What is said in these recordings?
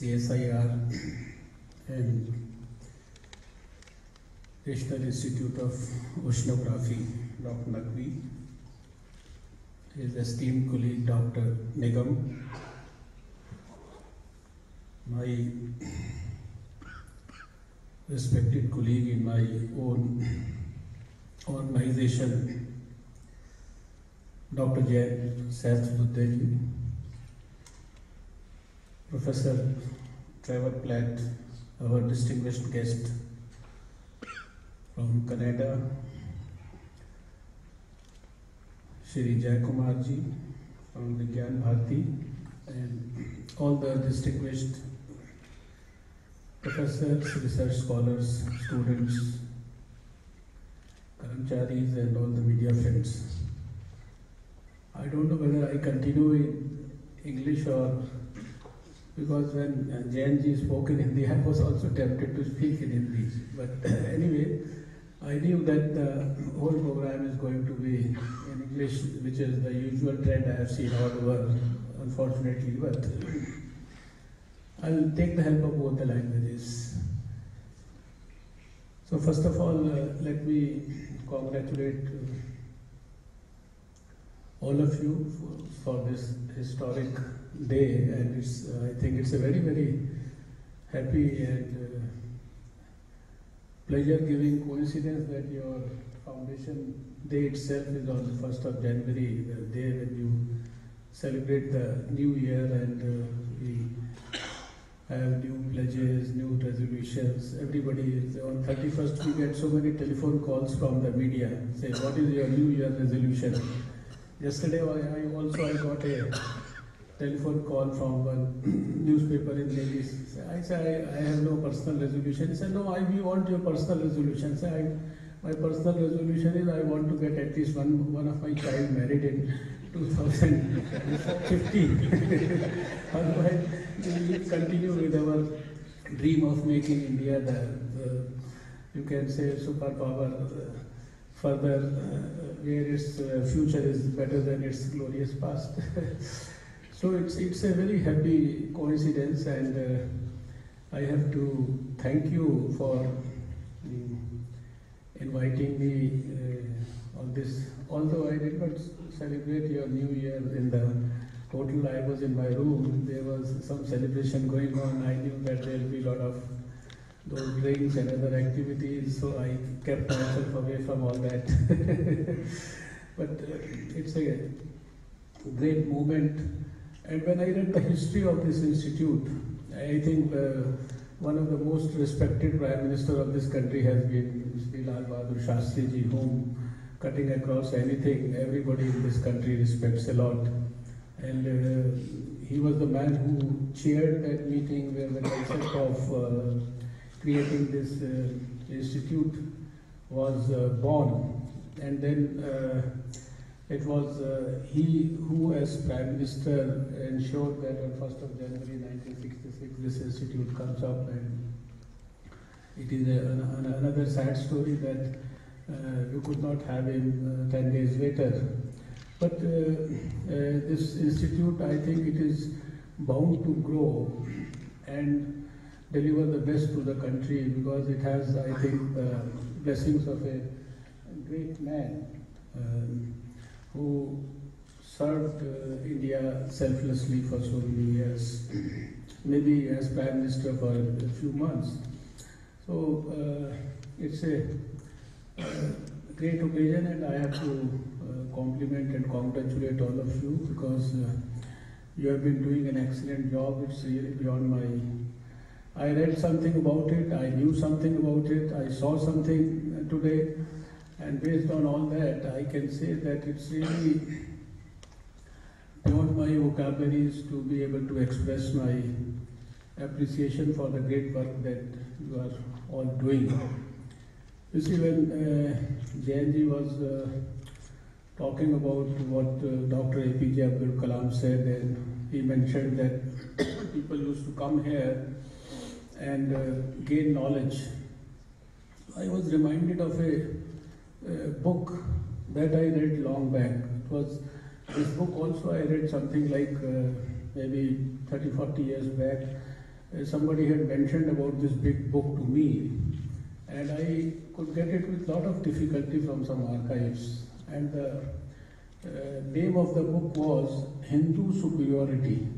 CSIR and National Institute of Oceanography, Dr. Naqvi, his esteemed colleague Dr. Nigam, my respected colleague in my own organization, Dr. Jain Sahasrabudhe, Professor Trevor Platt, our distinguished guest from Canada, Shri Jai Kumar ji from the Gyan Bharati, and all the distinguished professors, research scholars, students, Karamcharis, and all the media friends. I don't know whether I continue in English or, because when Jain ji spoke in Hindi, I was also tempted to speak in Hindi. But anyway, I knew that the whole program is going to be in English, which is the usual trend I have seen all over, unfortunately. But I'll take the help of both the languages. So first of all, let me congratulate all of you for this historic day, and I think it's a very, very happy and pleasure-giving coincidence that your foundation day itself is on the 1st of January, the day when you celebrate the new year, and we have new pledges, new resolutions. Everybody is on 31st. We get so many telephone calls from the media saying, "What is your new year resolution?" Yesterday, I got a telephone call from one newspaper in Delhi. I said, I have no personal resolution. He said, "No, we want your personal resolution." I said, my personal resolution is I want to get at least one of my child married in 2050. Otherwise, we will continue with our dream of making India the you can say, superpower further, where its future is better than its glorious past. So it's a very happy coincidence, and I have to thank you for inviting me on this. Although I did not celebrate your new year in the hotel, I was in my room. There was some celebration going on. I knew that there will be a lot of those drinks and other activities, so I kept myself away from all that. But it's a great moment. And when I read the history of this institute, I think one of the most respected Prime Minister of this country has been Shri Lal Bahadur Shastri ji, whom, cutting across anything, everybody in this country respects a lot. And he was the man who chaired that meeting where the concept of creating this institute was born. And then it was he who, as Prime Minister, ensured that on 1st of January 1966 this institute comes up, and it is another sad story that we could not have him 10 days later. But this institute, I think it is bound to grow and deliver the best to the country, because it has, I think, the blessings of a great man who served India selflessly for so many years, maybe as Prime Minister for a few months. So it's a great occasion, and I have to compliment and congratulate all of you, because you have been doing an excellent job. It's really beyond my... I read something about it, I knew something about it, I saw something today, and based on all that, I can say that it's really beyond my vocabularies to be able to express my appreciation for the great work that you are all doing. You see, when Jain ji was talking about what Dr. APJ Abdul Kalam said, and he mentioned that people used to come here and gain knowledge, I was reminded of a book that I read long back. It was this book also I read something like maybe 30-40 years back, somebody had mentioned about this big book to me, and I could get it with a lot of difficulty from some archives. And the name of the book was Hindu Superiority.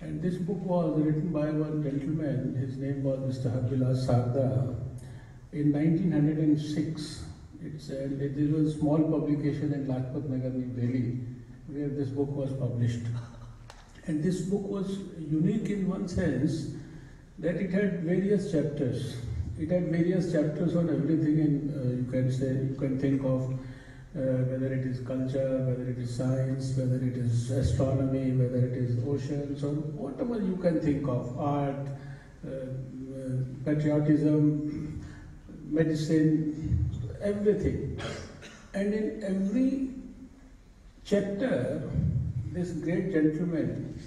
And this book was written by one gentleman, his name was Mr. Habilas Sarda, in 1906. There was a small publication in Lajpat Nagar, New Delhi, where this book was published. And this book was unique in one sense that it had various chapters. It had various chapters on everything in, you can think of whether it is culture, whether it is science, whether it is astronomy, whether it is oceans, or whatever you can think of, art, patriotism, medicine, everything. And in every chapter, this great gentleman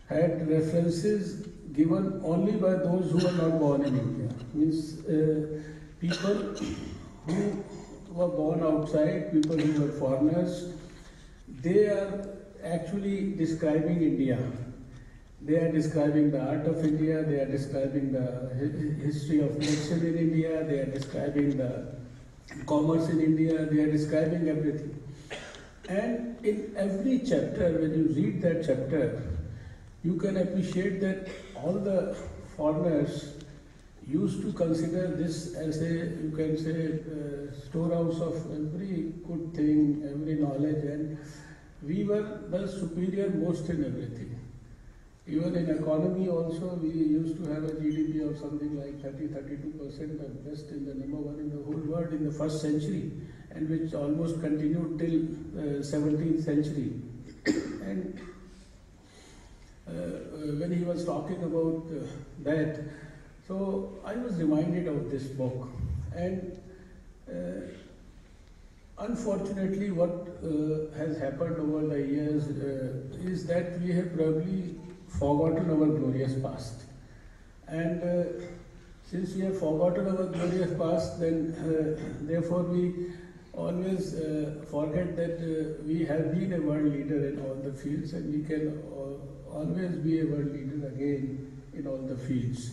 had references given only by those who were not born in India. Means people who were born outside, people who were foreigners, they are actually describing India. They are describing the art of India, they are describing the history of medicine in India, they are describing the commerce in India, they are describing everything. And in every chapter, when you read that chapter, you can appreciate that all the foreigners used to consider this as a, you can say, storehouse of every good thing, every knowledge, and we were the superior most in everything. Even in economy also, we used to have a GDP of something like 30-32%, the best in the number one in the whole world in the first century, and which almost continued till 17th century. And when he was talking about that, so I was reminded of this book. And unfortunately, what has happened over the years is that we have probably forgotten our glorious past. And since we have forgotten our glorious past, then therefore we always forget that we have been a world leader in all the fields, and we can always be a world leader again in all the fields.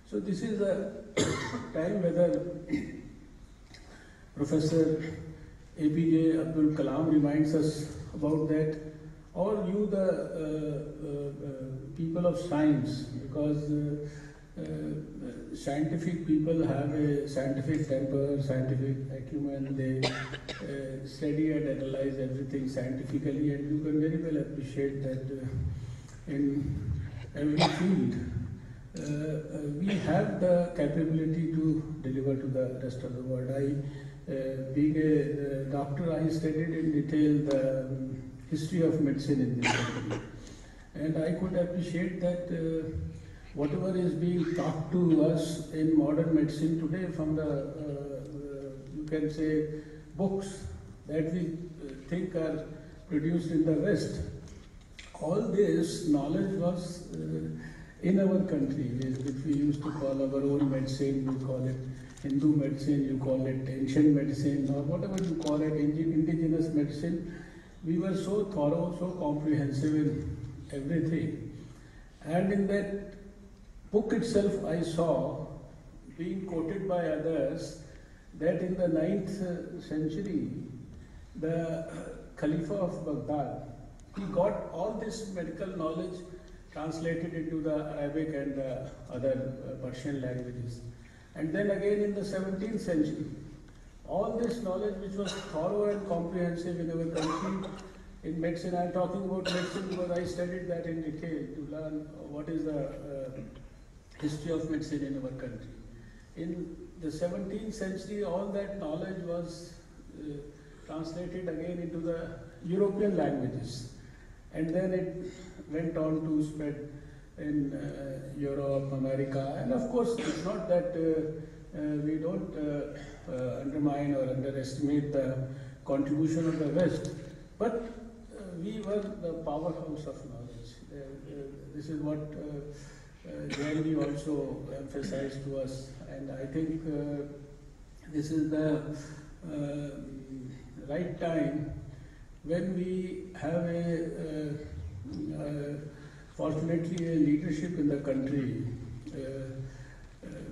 So this is a time whether Professor APJ Abdul Kalam reminds us about that, or you the people of science, because scientific people have a scientific temper, scientific acumen, they study and analyze everything scientifically, and you can very well appreciate that in every field we have the capability to deliver to the rest of the world. Being a doctor, I studied in detail the history of medicine in this country, and I could appreciate that whatever is being taught to us in modern medicine today from the, you can say, books that we think are produced in the West, all this knowledge was in our country, which we used to call our own medicine. You call it Hindu medicine, you call it ancient medicine, or whatever you call it, indigenous medicine. We were so thorough, so comprehensive in everything. And in that book itself, I saw, being quoted by others, that in the 9th century, the Khalifa of Baghdad, he got all this medical knowledge translated into the Arabic and the other Persian languages. And then again in the 17th century, all this knowledge which was thorough and comprehensive in our country, in medicine, I am talking about medicine because I studied that in detail to learn what is the history of medicine in our country. In the 17th century, all that knowledge was translated again into the European languages. And then it went on to spread in Europe, America, and of course it's not that we don't undermine or underestimate the contribution of the West, but we were the powerhouse of knowledge. This is what JNB also emphasized to us, and I think this is the right time when we have a fortunately a leadership in the country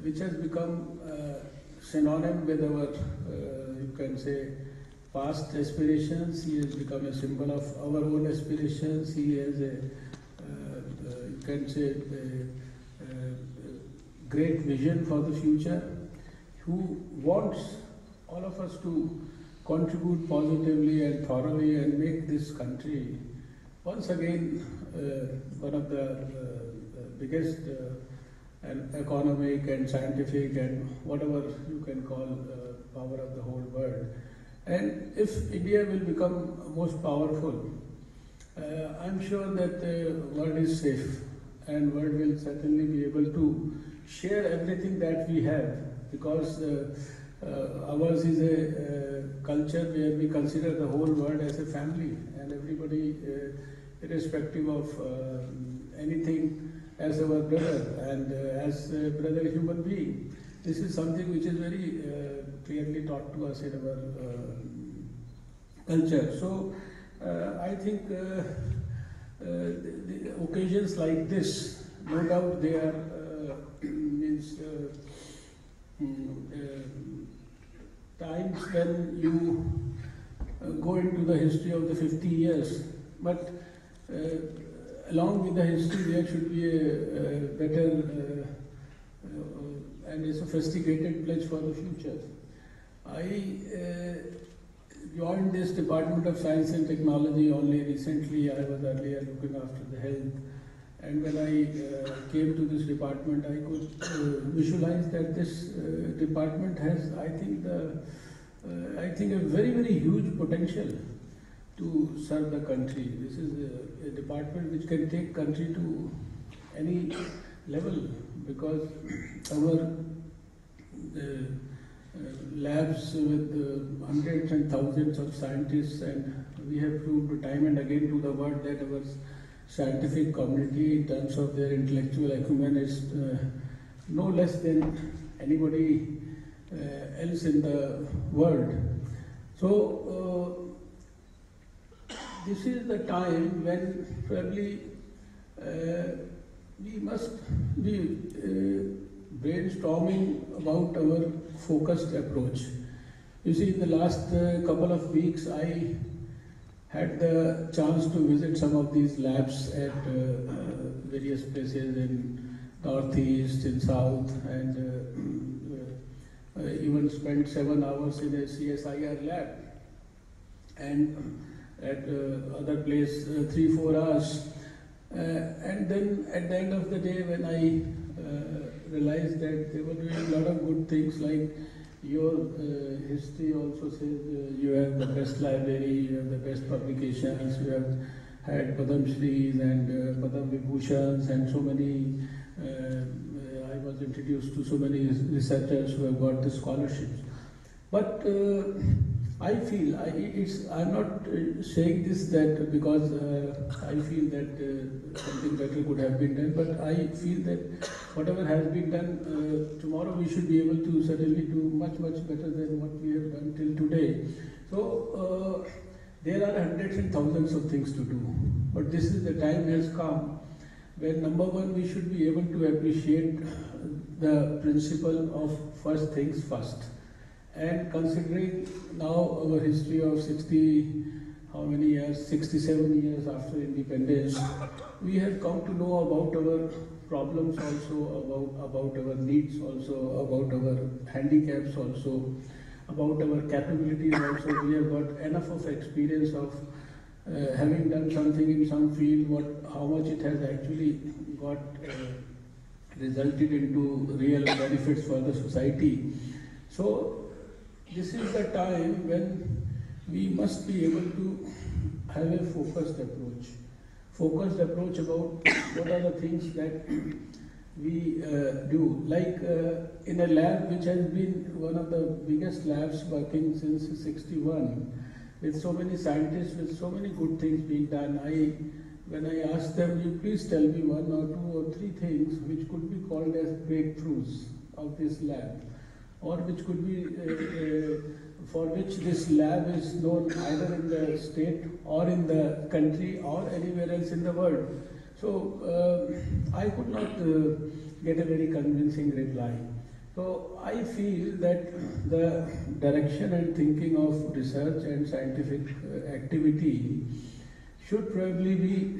which has become synonym with our, you can say, past aspirations. He has become a symbol of our own aspirations. He has a, you can say, great vision for the future, who wants all of us to contribute positively and thoroughly and make this country once again one of the biggest economic and scientific and whatever you can call power of the whole world. And if India will become most powerful, I'm sure that the world is safe and world will certainly be able to share everything that we have, because ours is a culture where we consider the whole world as a family, and everybody, irrespective of anything, as our brother and as a brother human being. This is something which is very clearly taught to us in our culture. So I think the occasions like this, no doubt they are means times when you go into the history of the 50 years, but along with the history there should be a better and a sophisticated pledge for the future. I joined this Department of Science and Technology only recently. I was earlier looking after the health, and when I came to this department, I could visualize that this department has, I think, a very, very huge potential to serve the country. This is a department which can take country to any level, because our labs with hundreds and thousands of scientists, and we have proved time and again to the world that our scientific community in terms of their intellectual acumen is no less than anybody else in the world. So this is the time when probably we must be brainstorming about our focused approach. You see, in the last couple of weeks, I had the chance to visit some of these labs at various places in Northeast, in South, and even spent 7 hours in a CSIR lab, and at other place 3-4 hours. And then at the end of the day, when I realized that they were doing a lot of good things, like your history also says you have the best library, you have the best publications, you have had Padam Shris and Padam Vibhushans, and so many, I was introduced to so many researchers who have got the scholarships. But I feel, I'm not saying this that because I feel that something better could have been done, but I feel that whatever has been done, tomorrow we should be able to certainly do much, much better than what we have done till today. So there are hundreds and thousands of things to do, but this is the time has come where number one, we should be able to appreciate the principle of first things first. And considering now our history of 60, how many years, 67 years after independence, we have come to know about our problems also, about our needs also, about our handicaps also, about our capabilities also. We have got enough of experience of having done something in some field, how much it has actually got resulted into real benefits for the society. So this is the time when we must be able to have a focused approach. Focused approach about what are the things that we do. Like in a lab which has been one of the biggest labs working since '61, with so many scientists, with so many good things being done, when I asked them, you please tell me 1 or 2 or 3 things which could be called as breakthroughs of this lab, or which could be for which this lab is known either in the state or in the country or anywhere else in the world. So I could not get a very convincing reply. So I feel that the direction and thinking of research and scientific activity should probably be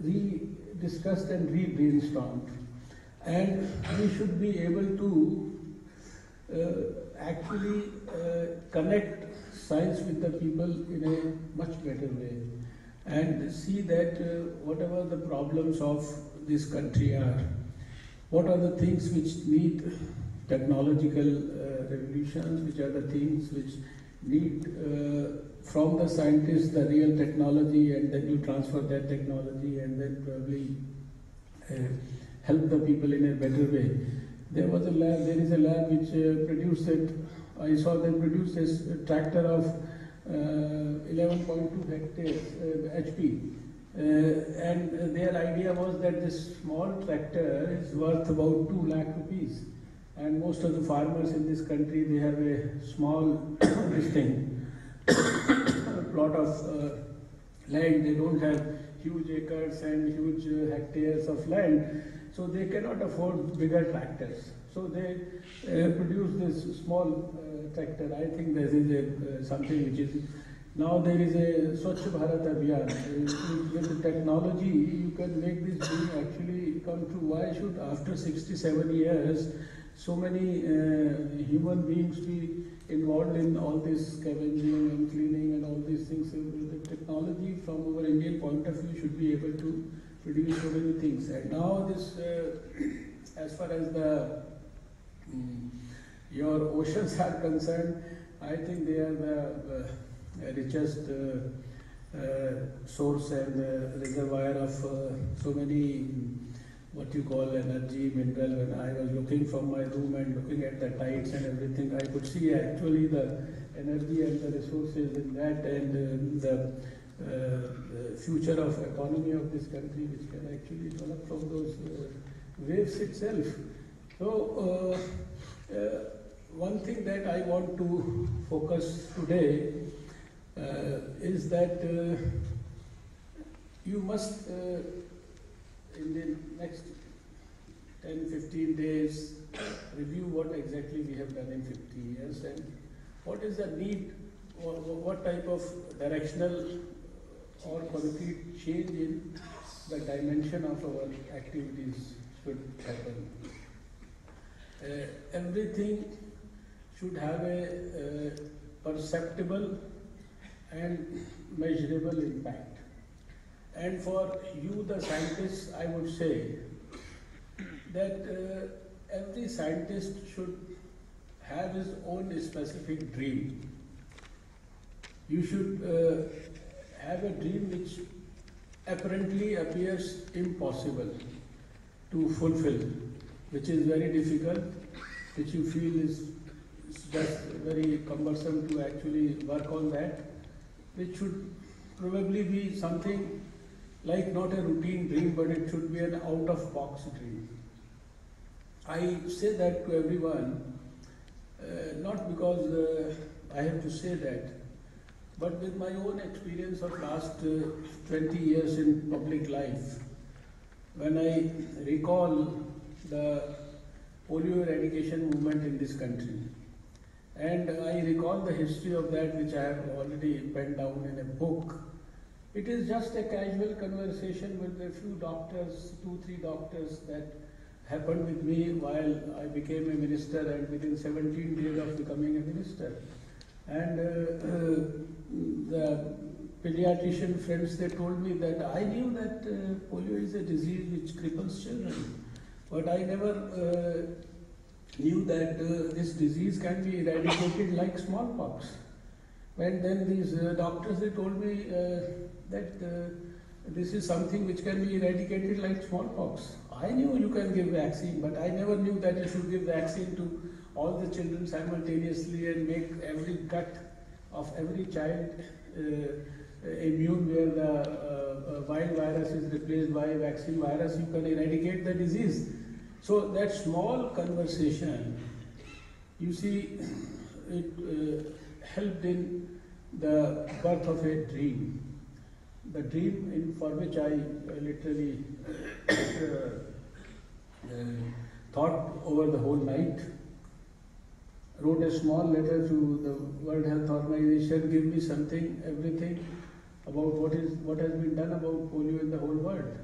re-discussed and re-brainstormed. And we should be able to actually connect science with the people in a much better way and see that whatever the problems of this country are, what are the things which need technological revolutions, which are the things which need from the scientists the real technology, and then you transfer that technology and then probably help the people in a better way. There is a lab which produced it. I saw they produced a tractor of 11.2 hectares HP. And their idea was that this small tractor is worth about 2 lakh rupees. And most of the farmers in this country, they have a small plot of land. They don't have huge acres and huge hectares of land. So they cannot afford bigger tractors. So they produce this small tractor. I think this is something which is, now there is a Swachh Bharat Abhiyan. With technology, you can make this dream actually come true. Why should after 67 years, so many human beings be involved in all this scavenging and cleaning and all these things? The technology from our Indian point of view should be able to produce so many things. And now this, as far as the your oceans are concerned, I think they are the richest source and reservoir of so many what you call energy, mineral. When I was looking from my room and looking at the tides and everything, I could see actually the energy and the resources in that, and the future of economy of this country, which can actually develop from those waves itself. So one thing that I want to focus today is that you must in the next 10-15 days review what exactly we have done in 50 years and what is the need, or what type of directional or concrete change in the dimension of our activities should happen. Everything should have a perceptible and measurable impact. And for you, the scientists, I would say that every scientist should have his own specific dream. You should have a dream which apparently appears impossible to fulfill, which is very difficult, which you feel is just very cumbersome to actually work on that, which should probably be something like not a routine dream, but it should be an out-of-box dream. I say that to everyone, not because I have to say that, but with my own experience of last 20 years in public life. When I recall the polio eradication movement in this country, and I recall the history of that, which I have already penned down in a book. It is just a casual conversation with a few doctors, 2-3 doctors, that happened with me while I became a minister, and within 17 days of becoming a minister. And the pediatrician friends, they told me that I knew that polio is a disease which cripples children, but I never knew that this disease can be eradicated like smallpox. And then these doctors, they told me that this is something which can be eradicated like smallpox. I knew you can give vaccine, but I never knew that you should give vaccine to all the children simultaneously and make every gut of every child immune, where the wild virus is replaced by vaccine virus. You can eradicate the disease. So that small conversation, you see, it helped in the birth of a dream. the dream for which I literally thought over the whole night, wrote a small letter to the World Health Organization, give me something, everything about what has been done about polio in the whole world.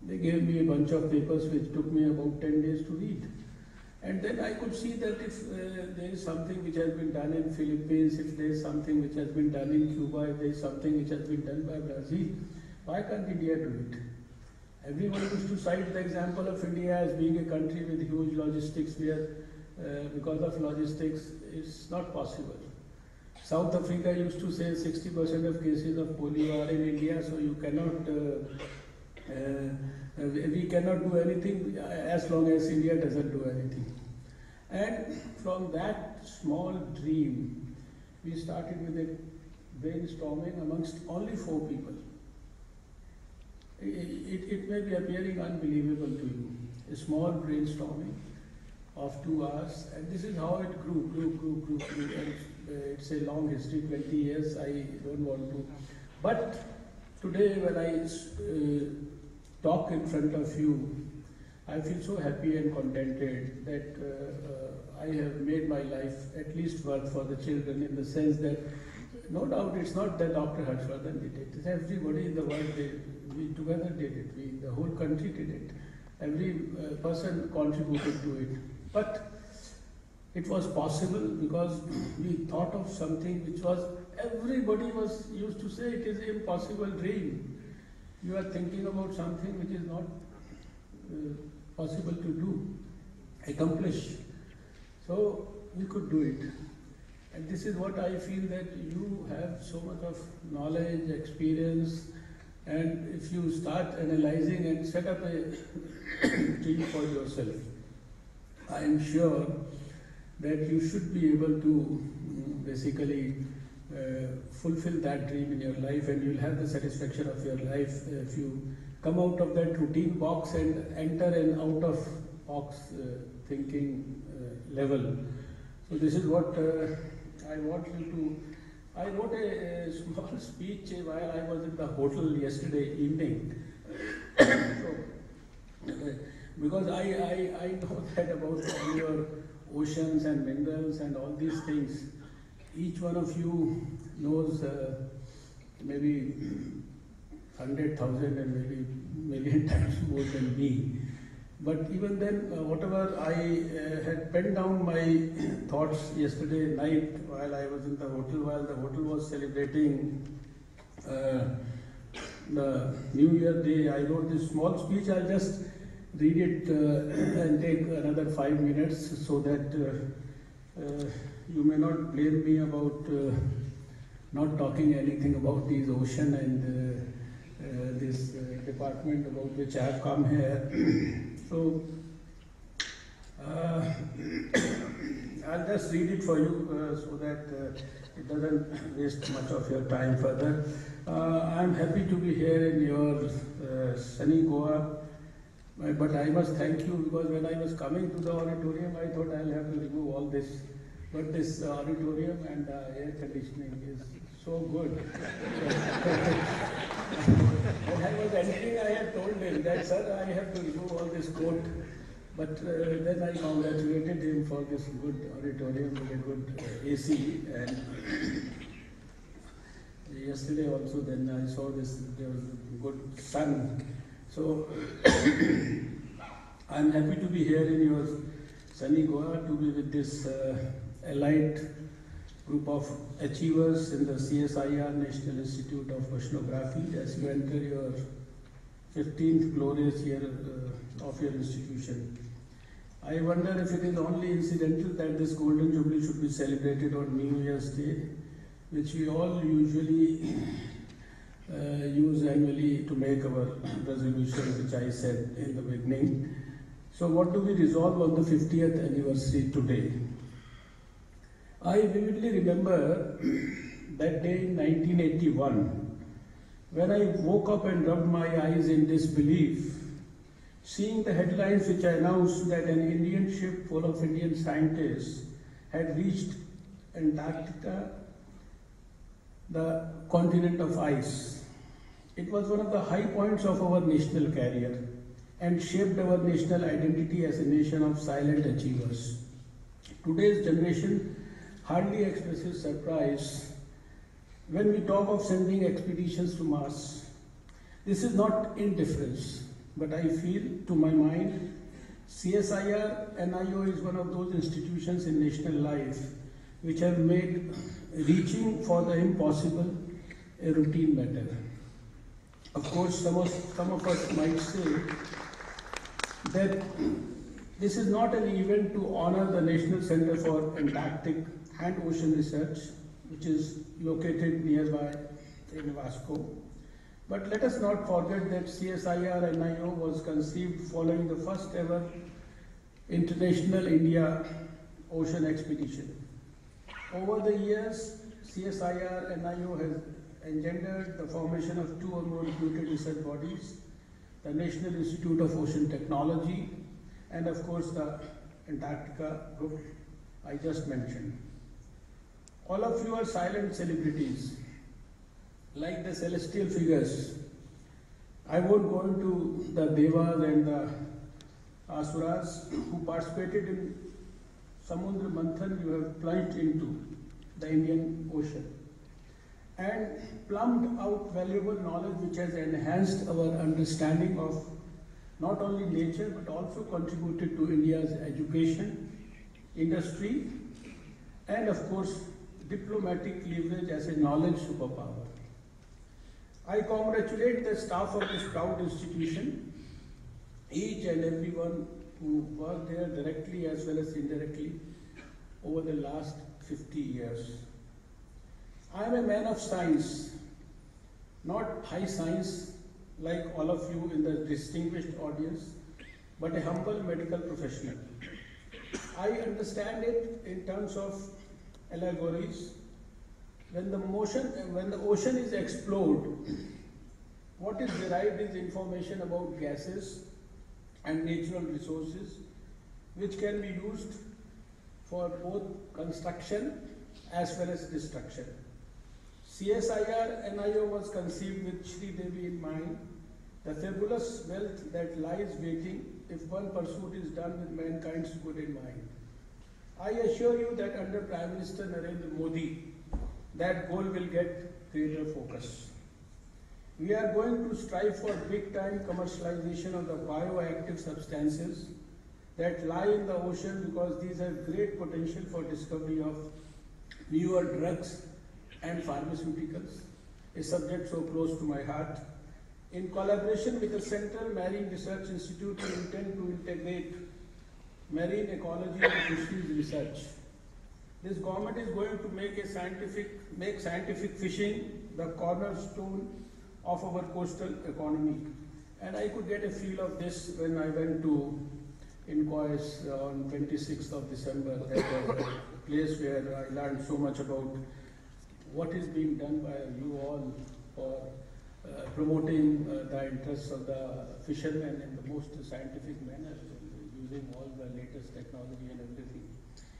They gave me a bunch of papers which took me about 10 days to read. And then I could see that if there is something which has been done in Philippines, if there is something which has been done in Cuba, if there is something which has been done by Brazil, why can't India do it? Everyone used to cite the example of India as being a country with huge logistics where because of logistics it's not possible. South Africa used to say 60% of cases of polio are in India, so you cannot, we cannot do anything as long as India doesn't do anything. And from that small dream, we started with a brainstorming amongst only 4 people. It may be appearing unbelievable to you, a small brainstorming of 2 hours, and this is how it grew. And it's a long history, 20 years, I don't want to. But today when I talk in front of you, I feel so happy and contented that I have made my life at least work for the children, in the sense that no doubt it's not that Dr. Harshvardhan did it. It's everybody in the world we together did it. The whole country did it. Every person contributed to it. But it was possible because we thought of something which was, everybody was used to say it is an impossible dream. You are thinking about something which is not possible to do, accomplish. So we could do it. And this is what I feel, that you have so much of knowledge, experience, and if you start analyzing and set up a team for yourself, I am sure that you should be able to basically fulfill that dream in your life, and you'll have the satisfaction of your life if you come out of that routine box and enter an out of box thinking level. So this is what I want you to. I wrote a small speech while I was in the hotel yesterday evening. Because I know that about all your oceans and minerals and all these things. Each one of you knows maybe 100,000 and maybe million times more than me. But even then, whatever I had penned down my thoughts yesterday night while I was in the hotel, while the hotel was celebrating the New Year Day, I wrote this small speech. I'll just read it and take another 5 minutes so that you may not blame me about not talking anything about these ocean and this department about which I have come here. So I'll just read it for you so that it doesn't waste much of your time further. I'm happy to be here in your sunny Goa, but I must thank you, because when I was coming to the auditorium, I thought I'll have to remove all this. But this auditorium and air conditioning is so good. When I was entering, I had told him that, sir, I have to remove all this coat. But then I congratulated him for this good auditorium with a good AC. And yesterday also, then I saw this, there was good sun. So I'm happy to be here in your sunny Goa, to be with this elite group of achievers in the CSIR National Institute of Oceanography as you enter your 15th glorious year of your institution. I wonder if it is only incidental that this Golden Jubilee should be celebrated on New Year's Day, which we all usually use annually to make our resolutions, which I said in the beginning. So what do we resolve on the 50th anniversary today? I vividly remember that day in 1981, when I woke up and rubbed my eyes in disbelief, seeing the headlines which announced that an Indian ship full of Indian scientists had reached Antarctica, the continent of ice. It was one of the high points of our national career and shaped our national identity as a nation of silent achievers. Today's generation hardly expresses surprise when we talk of sending expeditions to Mars. This is not indifference, but I feel, to my mind, CSIR NIO is one of those institutions in national life which have made reaching for the impossible a routine matter. Of course, some of us might say that this is not an event to honor the National Center for Antarctic and Ocean Research, which is located nearby in Vasco. But let us not forget that CSIR NIO was conceived following the first ever International India Ocean Expedition. Over the years, CSIR NIO has engendered the formation of two or more reputed research bodies, the National Institute of Ocean Technology and of course the Antarctica group I just mentioned. All of you are silent celebrities, like the celestial figures. I won't go into the Devas and the Asuras who participated in Samudra Manthan. You have plunged into the Indian Ocean and plumbed out valuable knowledge which has enhanced our understanding of not only nature but also contributed to India's education, industry, and of course diplomatic leverage as a knowledge superpower. I congratulate the staff of this proud institution, each and everyone who worked there directly as well as indirectly over the last 50 years. I am a man of science, not high science like all of you in the distinguished audience, but a humble medical professional. I understand it in terms of allegories. When the ocean is explored, what is derived is information about gases and natural resources which can be used for both construction as well as destruction. CSIR NIO was conceived with Shri Devi in mind, the fabulous wealth that lies waiting if one pursuit is done with mankind's good in mind. I assure you that under Prime Minister Narendra Modi, that goal will get greater focus. We are going to strive for big-time commercialization of the bioactive substances that lie in the ocean because these have great potential for discovery of newer drugs and pharmaceuticals, a subject so close to my heart. In collaboration with the Central Marine Research Institute, we intend to integrate marine ecology and fisheries research. This government is going to make scientific fishing the cornerstone of our coastal economy. And I could get a feel of this when I went to Inquest on 26th of December. That was a place where I learned so much about what is being done by you all for promoting the interests of the fishermen in the most scientific manner, using all the latest technology and everything.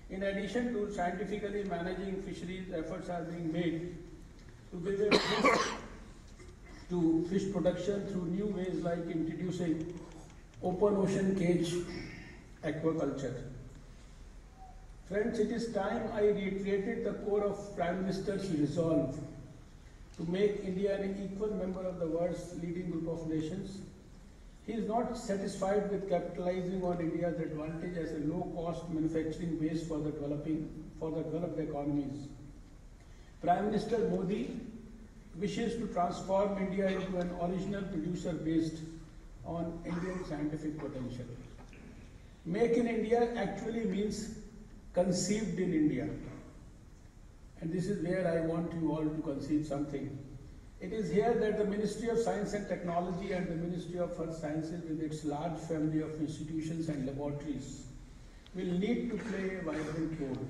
In addition to scientifically managing fisheries, efforts are being made to give a boost to fish production through new ways like introducing open ocean cage aquaculture. Friends, it is time I reiterated the core of Prime Minister's resolve to make India an equal member of the world's leading group of nations. He is not satisfied with capitalizing on India's advantage as a low-cost manufacturing base for the developed economies. Prime Minister Modi wishes to transform India into an original producer based on Indian scientific potential. Make in India actually means conceived in India. And this is where I want you all to conceive something. It is here that the Ministry of Science and Technology and the Ministry of Earth Sciences, with its large family of institutions and laboratories, will need to play a vibrant role.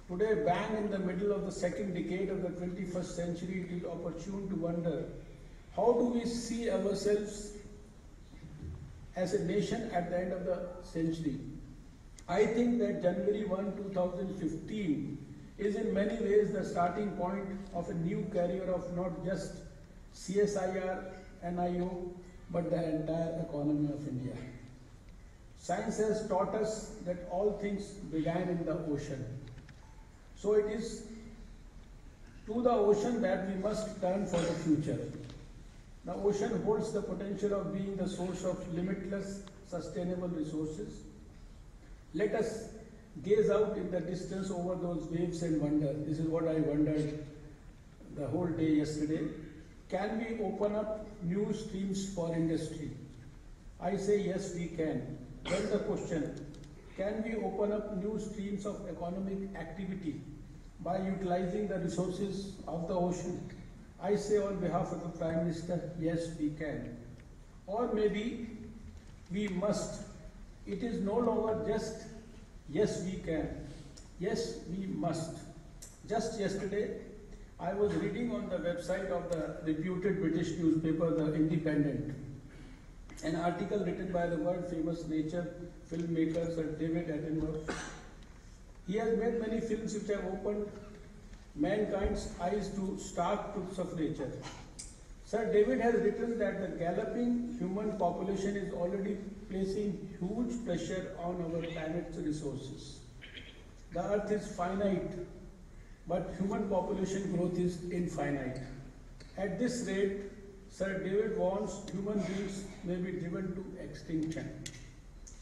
Today, bang in the middle of the second decade of the 21st century, it is opportune to wonder, how do we see ourselves as a nation at the end of the century? I think that January 1, 2015 is in many ways the starting point of a new career of not just CSIR, NIO, but the entire economy of India. Science has taught us that all things began in the ocean. So it is to the ocean that we must turn for the future. The ocean holds the potential of being the source of limitless, sustainable resources. Let us gaze out in the distance over those waves and wonder. This is what I wondered the whole day yesterday. Can we open up new streams for industry? I say yes, we can. Then the question, can we open up new streams of economic activity by utilizing the resources of the ocean? I say on behalf of the Prime Minister, yes, we can. Or maybe we must. It is no longer just yes, we can. Yes, we must. Just yesterday, I was reading on the website of the reputed British newspaper, The Independent, an article written by the world-famous nature filmmaker Sir David Attenborough. He has made many films which have opened mankind's eyes to stark truths of nature. Sir David has written that the galloping human population is already placing huge pressure on our planet's resources. The earth is finite, but human population growth is infinite. At this rate, Sir David warns human beings may be driven to extinction.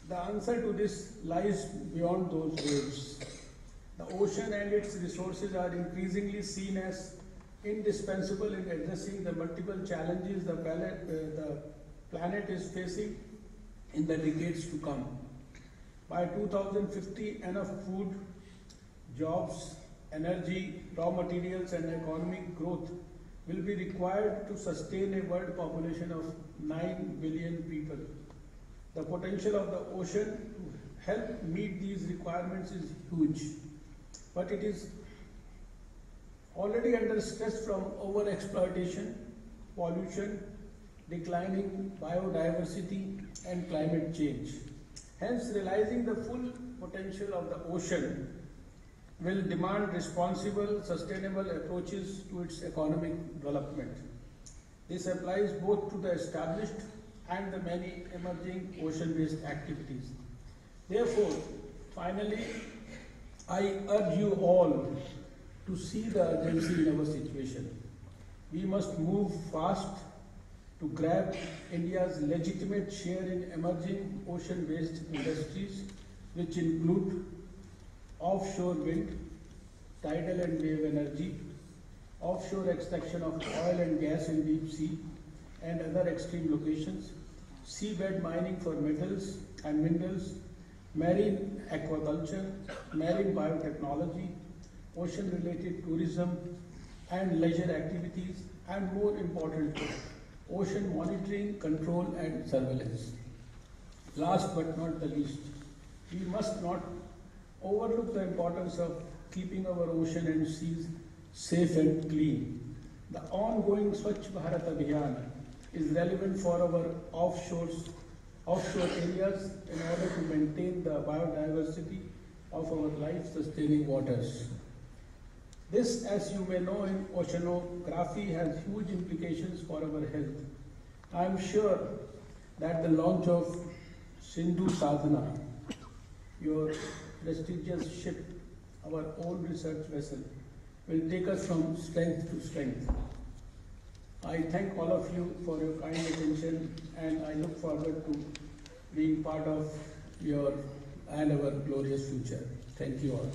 The answer to this lies beyond those waves. The ocean and its resources are increasingly seen as indispensable in addressing the multiple challenges the planet is facing in the decades to come. By 2050, enough food, jobs, energy, raw materials and economic growth will be required to sustain a world population of 9 billion people. The potential of the ocean to help meet these requirements is huge, but it is already under stress from overexploitation, pollution, declining biodiversity and climate change. Hence, realizing the full potential of the ocean will demand responsible, sustainable approaches to its economic development. This applies both to the established and the many emerging ocean-based activities. Therefore, finally, I urge you all to see the urgency in our situation. We must move fast to grab India's legitimate share in emerging ocean-based industries, which include offshore wind, tidal and wave energy, offshore extraction of oil and gas in deep sea and other extreme locations, seabed mining for metals and minerals, marine aquaculture, marine biotechnology, ocean-related tourism and leisure activities, and more importantly, ocean monitoring, control and surveillance. Last but not the least, we must not overlook the importance of keeping our ocean and seas safe and clean. The ongoing Swachh Bharat Abhiyan is relevant for our offshore areas in order to maintain the biodiversity of our life-sustaining waters. This, as you may know, in oceanography has huge implications for our health. I am sure that the launch of Sindhu Sadhana, your prestigious ship, our own research vessel, will take us from strength to strength. I thank all of you for your kind attention, and I look forward to being part of your and our glorious future. Thank you all.